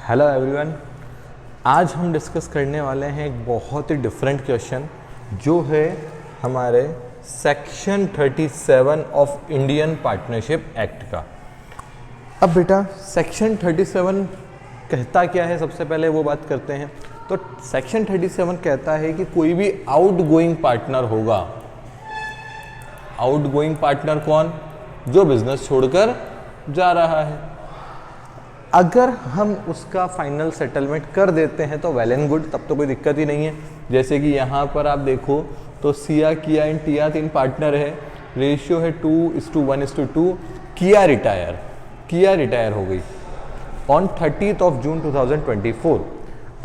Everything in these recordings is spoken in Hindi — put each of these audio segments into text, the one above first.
हेलो एवरीवन, आज हम डिस्कस करने वाले हैं एक बहुत ही डिफरेंट क्वेश्चन जो है हमारे section 37 of Indian partnership act का। अब बेटा सेक्शन 37 कहता क्या है, सबसे पहले वो बात करते हैं। तो सेक्शन 37 कहता है कि कोई भी आउटगोइंग पार्टनर होगा। आउटगोइंग पार्टनर कौन? जो बिजनेस छोड़कर जा रहा है। अगर हम उसका फाइनल सेटलमेंट कर देते हैं तो वेल एंड गुड, तब तो कोई दिक्कत ही नहीं है। जैसे कि यहाँ पर आप देखो तो सिया, किया एंड टिया 3 पार्टनर है, रेशियो है 2:1:2। किया रिटायर हो गई ऑन 30th of June 2024।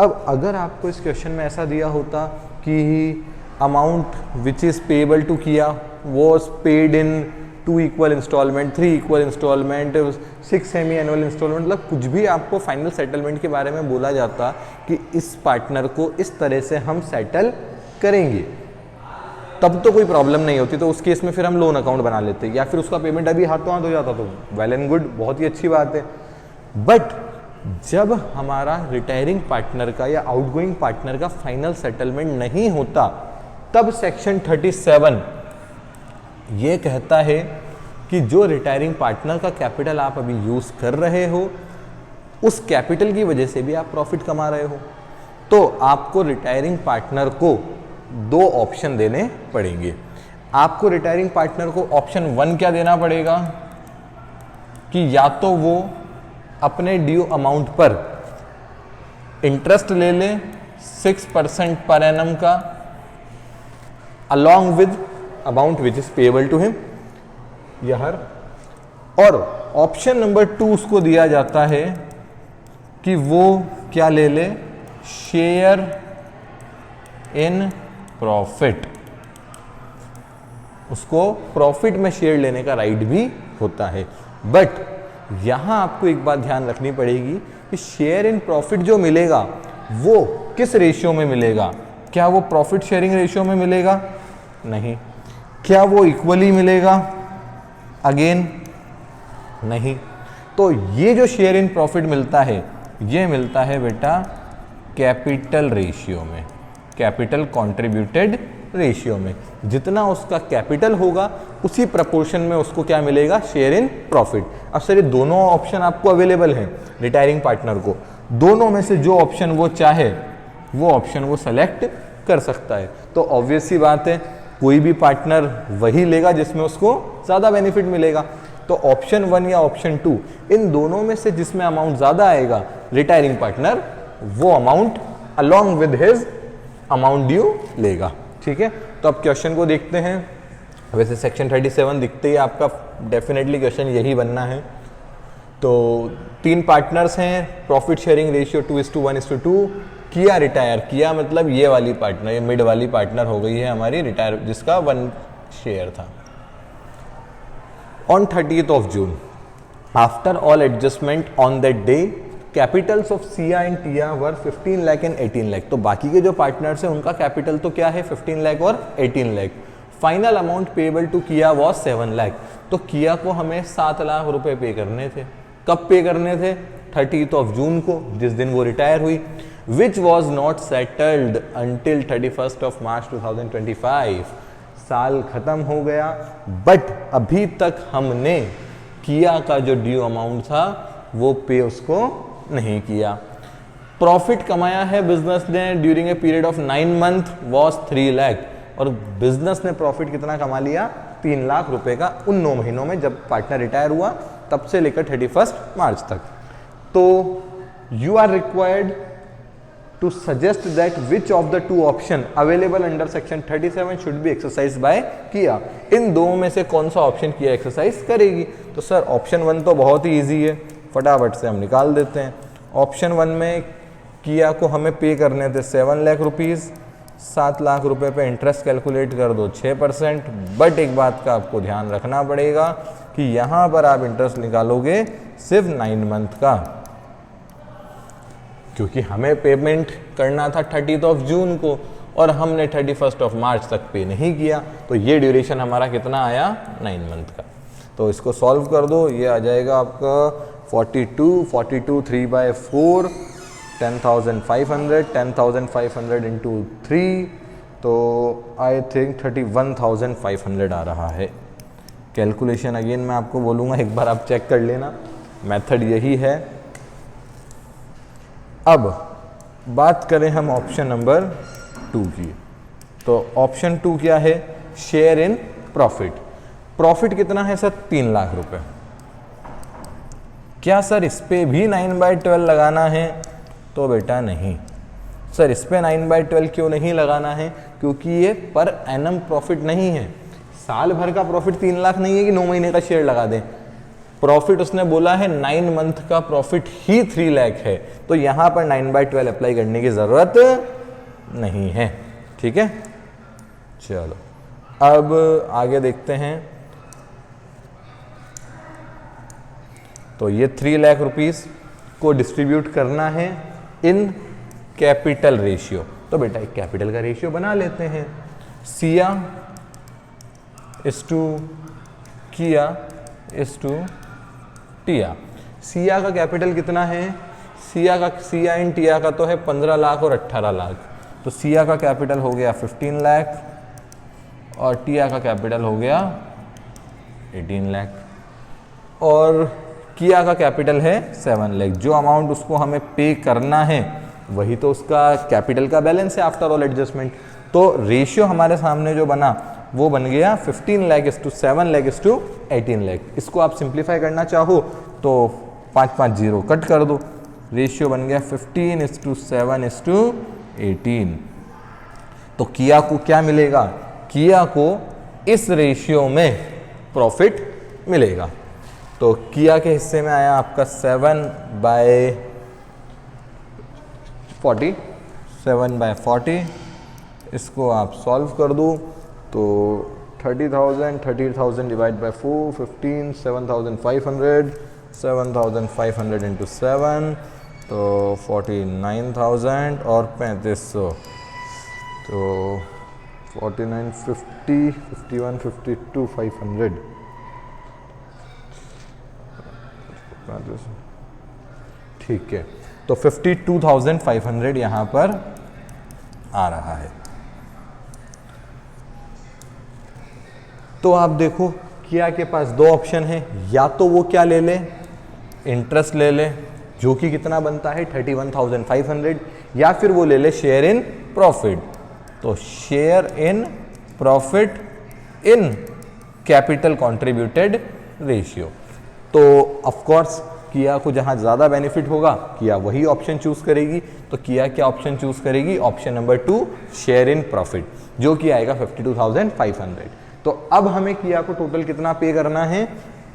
अब अगर आपको इस क्वेश्चन में ऐसा दिया होता कि amount which is payable to किया was paid in 2 equal instalment, 3 equal instalment, 6 semi annual instalment, मतलब कुछ भी आपको फाइनल सेटलमेंट के बारे में बोला जाता कि इस पार्टनर को इस तरह से हम सेटल करेंगे, तब तो कोई प्रॉब्लम नहीं होती। तो उस केस में फिर हम लोन अकाउंट बना लेते या फिर उसका पेमेंट अभी हाथों हाथ हो जाता, तो वेल एंड गुड, बहुत ही अच्छी बात है। बट जब हमारा रिटायरिंग पार्टनर का या आउटगोइंग पार्टनर का फाइनल सेटलमेंट नहीं होता, तब सेक्शन 37 ये कहता है कि जो रिटायरिंग पार्टनर का कैपिटल आप अभी यूज कर रहे हो, उस कैपिटल की वजह से भी आप प्रॉफिट कमा रहे हो, तो आपको रिटायरिंग पार्टनर को 2 ऑप्शन देने पड़ेंगे। आपको रिटायरिंग पार्टनर को ऑप्शन 1 क्या देना पड़ेगा कि या तो वो अपने ड्यू अमाउंट पर इंटरेस्ट ले ले 6% पर एनम का, along with amount which is payable to him यहर। और ऑप्शन नंबर 2 उसको दिया जाता है कि वो क्या ले ले, शेयर इन प्रॉफिट। उसको प्रॉफिट में शेयर लेने का राइट भी होता है। बट यहां आपको एक बात ध्यान रखनी पड़ेगी कि शेयर इन प्रॉफिट जो मिलेगा वो किस रेशियो में मिलेगा? क्या वो प्रॉफिट शेयरिंग रेशियो में मिलेगा? नहीं। क्या वो इक्वली मिलेगा? अगेन नहीं। तो ये जो शेयर इन प्रॉफिट मिलता है, ये मिलता है बेटा कैपिटल रेशियो में, कैपिटल कंट्रीब्यूटेड रेशियो में। जितना उसका कैपिटल होगा उसी प्रपोर्शन में उसको क्या मिलेगा? Share in profit. अब सर ये दोनों ऑप्शन आपको अवेलेबल हैं रिटायरिंग पार्टनर को, दोनों में से जो ऑप्शन वो चाहे वो ऑप्शन वो सेलेक्ट कर सकता है। तो ऑब्वियस सी बात है, कोई भी पार्टनर वही लेगा जिसमें उसको ज़्यादा बेनिफिट मिलेगा। तो ऑप्शन 1 या ऑप्शन 2, इन दोनों में से जिसमें अमाउंट ज़्यादा आएगा, रिटायरिंग पार्टनर वो amount along with his amount due लेगा। ठीक है, तो अब क्वेश्चन को देखते हैं। वैसे सेक्शन 37 दिखते ही आपका डेफिनेटली क्वेश्चन यही बनना है। तो 3 पार्टनर्स हैं, प्रॉफिट शेयरिंग रेशियो 2:1:2। किया रिटायर, किया मतलब ये वाली पार्टनर, ये मिड वाली पार्टनर हो गई है हमारी रिटायर, जिसका 1 शेयर था। On 30th of June, after all adjustment on that day, capitals of सिया एंड टिया वर 15 लाख एंड 18 लाख। तो बाकी के जो पार्टनर्स हैं उनका कैपिटल तो क्या है? 15 लाख और 18 lakh. Final amount payable to किया वॉज 7 लाख। तो किया को हमें 7 लाख रुपए पे करने थे। कब पे करने थे? 30th of June को, जिस दिन वो रिटायर हुई। Which was not settled until 31st of March 2025। साल खत्म हो गया, बट अभी तक हमने किया का जो ड्यू अमाउंट था वो पे उसको नहीं किया। प्रॉफिट कमाया है बिजनेस ने during a period of 9 month was 3 lakh. और बिजनेस ने प्रॉफिट कितना कमा लिया? 3 लाख रुपए का उन 9 महीनों में, जब पार्टनर रिटायर हुआ तब से लेकर 31 मार्च तक। तो you are required to suggest that which of the 2 option available under section 37 should be exercised by किया। इन दो में से कौन सा ऑप्शन किया एक्सरसाइज करेगी? तो सर ऑप्शन 1 तो बहुत ही इजी है, फटाफट से हम निकाल देते हैं। ऑप्शन 1 में किया को हमें पे करने थे 7 लाख रुपीज़, 7 लाख रुपए पे इंटरेस्ट कैलकुलेट कर दो 6%। बट एक बात का आपको ध्यान रखना पड़ेगा कि यहाँ पर आप इंटरेस्ट निकालोगे सिर्फ 9 मंथ का, क्योंकि हमें पेमेंट करना था 30th of June को और हमने 31st of March तक पे नहीं किया। तो ये ड्यूरेशन हमारा कितना आया? 9 मंथ का। तो इसको सॉल्व कर दो, ये आ जाएगा आपका 42 3/4 10,500, 10,500 इंटू 3, तो आई थिंक 31,500 आ रहा है। कैलकुलेशन अगेन मैं आपको बोलूँगा, एक बार आप चेक कर लेना, मेथड यही है। अब बात करें हम ऑप्शन नंबर 2 की, तो ऑप्शन 2 क्या है? Share in profit. प्रॉफिट कितना है सर? 3 लाख रुपए। क्या सर इस पे भी 9/12 लगाना है? तो बेटा नहीं सर, इस पे 9/12 क्यों नहीं लगाना है? क्योंकि ये पर एनम प्रॉफिट नहीं है। साल भर का प्रॉफिट 3 लाख नहीं है कि 9 महीने का शेयर लगा दें। प्रॉफिट उसने बोला है 9 मंथ का प्रॉफिट ही 3 लाख है, तो यहां पर 9/12 अप्लाई करने की जरूरत नहीं है। ठीक है, चलो अब आगे देखते हैं। तो ये 3 लाख रुपीस को डिस्ट्रीब्यूट करना है इन कैपिटल रेशियो। तो बेटा एक कैपिटल का रेशियो बना लेते हैं। सिया इस टू किया इस टू टिया। सिया का कैपिटल कितना है? सिया इन टिया का तो है 15 लाख और 18 लाख, तो सिया का कैपिटल हो गया 15 लाख और टिया का कैपिटल हो गया 18 लाख और किया का कैपिटल है 7 लाख। जो अमाउंट उसको हमें पे करना है वही तो उसका कैपिटल का बैलेंस है आफ्टर ऑल एडजस्टमेंट। तो रेशियो हमारे सामने जो बना वो बन गया 15 लाख इस टू 7 लाख इस टू 18 लाख। इसको आप सिंप्लीफाई करना चाहो तो 5 0 कट कर दो, रेशियो बन गया 15 इस टू 7 इस टू 18। तो किया को क्या मिलेगा? किया को इस रेशियो में प्रॉफिट मिलेगा। तो किया के हिस्से में आया आपका 7/40। इसको आप सॉल्व कर दो तो 30,000 डिवाइड बाय 4, 15, 7,500 इंटू 7 तो 49,000 और 3500, तो 49, 50, 51, 52, 500। ठीक है, तो 52,500 यहां पर आ रहा है। तो आप देखो किया के पास 2 ऑप्शन है, या तो वो क्या ले ले, इंटरेस्ट ले ले जो कि कितना बनता है 31,500, या फिर वो ले ले शेयर इन प्रॉफिट। तो share in profit in capital contributed ratio. तो ऑफ कोर्स किया को जहां ज्यादा बेनिफिट होगा किया वही ऑप्शन चूज करेगी। तो किया क्या ऑप्शन चूज करेगी? Option number 2 share in profit, जो कि आएगा 52,500। तो अब हमें किया को टोटल कितना पे करना है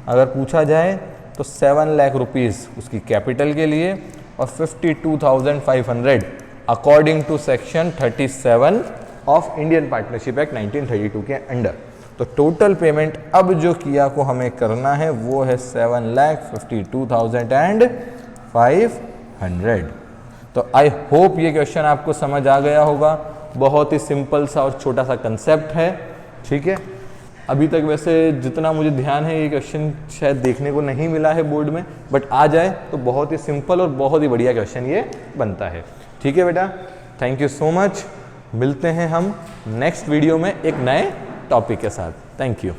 अगर पूछा जाए तो 7 लाख रुपीस उसकी कैपिटल के लिए और 52,500 according to section 37 of Indian partnership act 1932 के अंडर। तो टोटल पेमेंट अब जो किया को हमें करना है वो है 7,52,500। तो आई होप ये क्वेश्चन आपको समझ आ गया होगा। बहुत ही सिंपल सा और छोटा सा कंसेप्ट है। ठीक है, अभी तक वैसे जितना मुझे ध्यान है ये क्वेश्चन शायद देखने को नहीं मिला है बोर्ड में, बट आ जाए तो बहुत ही सिंपल और बहुत ही बढ़िया क्वेश्चन ये बनता है। ठीक है बेटा, थैंक यू सो मच। मिलते हैं हम नेक्स्ट वीडियो में एक नए टॉपिक के साथ। Thank you.